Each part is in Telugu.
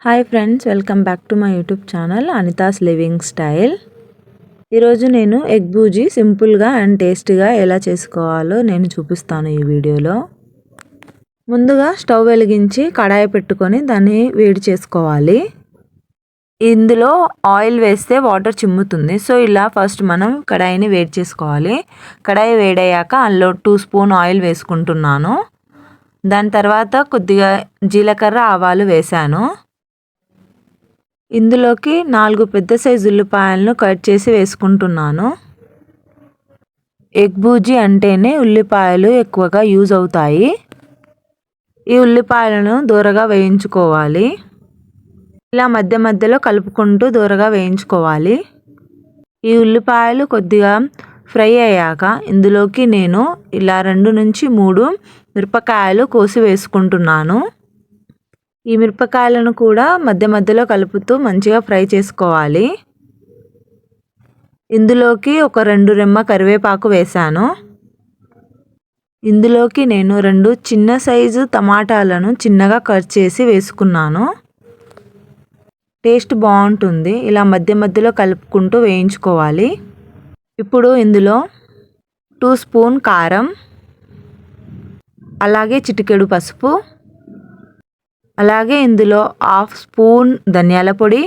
Hi friends, welcome back to my YouTube channel Anita's living style. ఈరోజు నేను ఎగ్ బూజీ సింపుల్గా అండ్ టేస్టీగా ఎలా చేసుకోవాలో నేను చూపిస్తాను ఈ వీడియోలో. ముందుగా స్టవ్ వెలిగించి కడాయి పెట్టుకొని దాన్ని వేడి చేసుకోవాలి. ఇందులో ఆయిల్ వేస్తే వాటర్ చిమ్ముతుంది. సో ఇలా ఫస్ట్ మనం కడాయిని వేడి చేసుకోవాలి. కడాయి వేడయ్యాక అందులో 2 స్పూన్ ఆయిల్ వేసుకుంటున్నాను. దాని తర్వాత కొద్దిగా జీలకర్ర ఆవాలు వేసాను. ఇందులోకి 4 పెద్ద సైజు ఉల్లిపాయలను కట్ చేసి వేసుకుంటున్నాను. ఎగ్ బూజీ అంటేనే ఉల్లిపాయలు ఎక్కువగా యూజ్ అవుతాయి. ఈ ఉల్లిపాయలను దూరగా వేయించుకోవాలి. ఇలా మధ్య మధ్యలో కలుపుకుంటూ దూరగా వేయించుకోవాలి. ఈ ఉల్లిపాయలు కొద్దిగా ఫ్రై అయ్యాక ఇందులోకి నేను ఇలా 2 నుంచి 3 మిరపకాయలు కోసి వేసుకుంటున్నాను. ఈ మిరపకాయలను కూడా మధ్య మధ్యలో కలుపుతూ మంచిగా ఫ్రై చేసుకోవాలి. ఇందులోకి ఒక 2 రెమ్మ కరివేపాకు వేసాను. ఇందులోకి నేను 2 చిన్న సైజు టమాటాలను చిన్నగా కట్ చేసి వేసుకున్నాను. టేస్ట్ బాగుంటుంది. ఇలా మధ్య మధ్యలో కలుపుకుంటూ వేయించుకోవాలి. ఇప్పుడు ఇందులో 2 స్పూన్ కారం, అలాగే చిటికెడు పసుపు, అలాగే ఇందులో 1/2 స్పూన్ ధనియాల పొడి,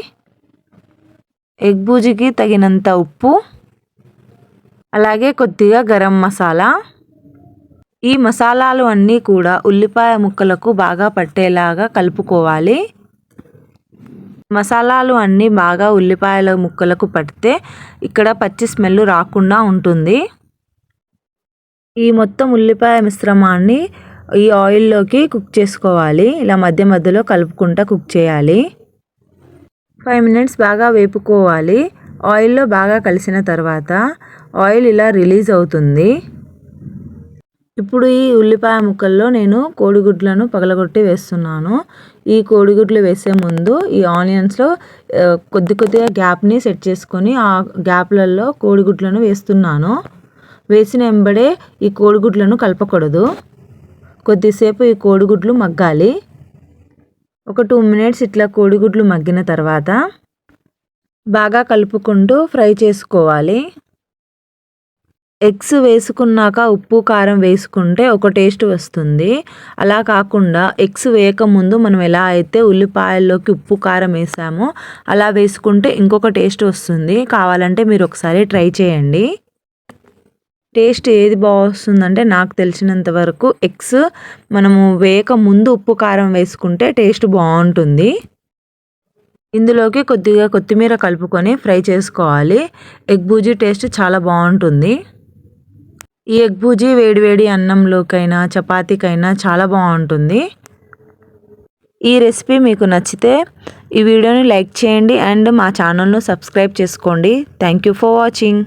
ఎగ్ బూజీకి తగినంత ఉప్పు, అలాగే కొద్దిగా గరం మసాలా. ఈ మసాలాలు అన్నీ కూడా ఉల్లిపాయ ముక్కలకు బాగా పట్టేలాగా కలుపుకోవాలి. మసాలాలు అన్నీ బాగా ఉల్లిపాయల ముక్కలకు పడితే ఇక్కడ పచ్చి స్మెల్ రాకుండా ఉంటుంది. ఈ మొత్తం ఉల్లిపాయ మిశ్రమాన్ని ఈ ఆయిల్లోకి కుక్ చేసుకోవాలి. ఇలా మధ్య మధ్యలో కలుపుకుంటూ కుక్ చేయాలి. 5 మినిట్స్ బాగా వేపుకోవాలి. ఆయిల్లో బాగా కలిసిన తర్వాత ఆయిల్ ఇలా రిలీజ్ అవుతుంది. ఇప్పుడు ఈ ఉల్లిపాయ ముక్కల్లో నేను కోడిగుడ్లను పగలగొట్టి వేస్తున్నాను. ఈ కోడిగుడ్లు వేసే ముందు ఈ ఆనియన్స్లో కొద్దిగా గ్యాప్ని సెట్ చేసుకొని ఆ గ్యాప్లలో కోడిగుడ్లను వేస్తున్నాను. వేసిన వెంబడే ఈ కోడిగుడ్లను కలపకూడదు. కొద్దిసేపు ఈ కోడిగుడ్లు మగ్గాలి. ఒక 2 మినిట్స్ ఇట్లా కోడిగుడ్లు మగ్గిన తర్వాత బాగా కలుపుకుంటూ ఫ్రై చేసుకోవాలి. ఎగ్స్ వేసుకున్నాక ఉప్పు కారం వేసుకుంటే ఒక టేస్ట్ వస్తుంది. అలా కాకుండా ఎగ్స్ వేయకముందు మనం ఎలా అయితే ఉల్లిపాయల్లోకి ఉప్పు కారం వేసామో అలా వేసుకుంటే ఇంకొక టేస్ట్ వస్తుంది. కావాలంటే మీరు ఒకసారి ట్రై చేయండి. టేస్ట్ ఏది బాగుంటుందంటే నాకు తెలిసినంత వరకు ఎగ్స్ మనము వేయక ముందు ఉప్పు కారం వేసుకుంటే టేస్ట్ బాగుంటుంది. ఇందులోకి కొద్దిగా కొత్తిమీర కలుపుకొని ఫ్రై చేసుకోవాలి. ఎగ్ బూజీ టేస్ట్ చాలా బాగుంటుంది. ఈ ఎగ్ బూజీ వేడివేడి అన్నంలోకైనా చపాతీకైనా చాలా బాగుంటుంది. ఈ రెసిపీ మీకు నచ్చితే ఈ వీడియోని లైక్ చేయండి అండ్ మా ఛానల్ను సబ్స్క్రైబ్ చేసుకోండి. Thank you for watching.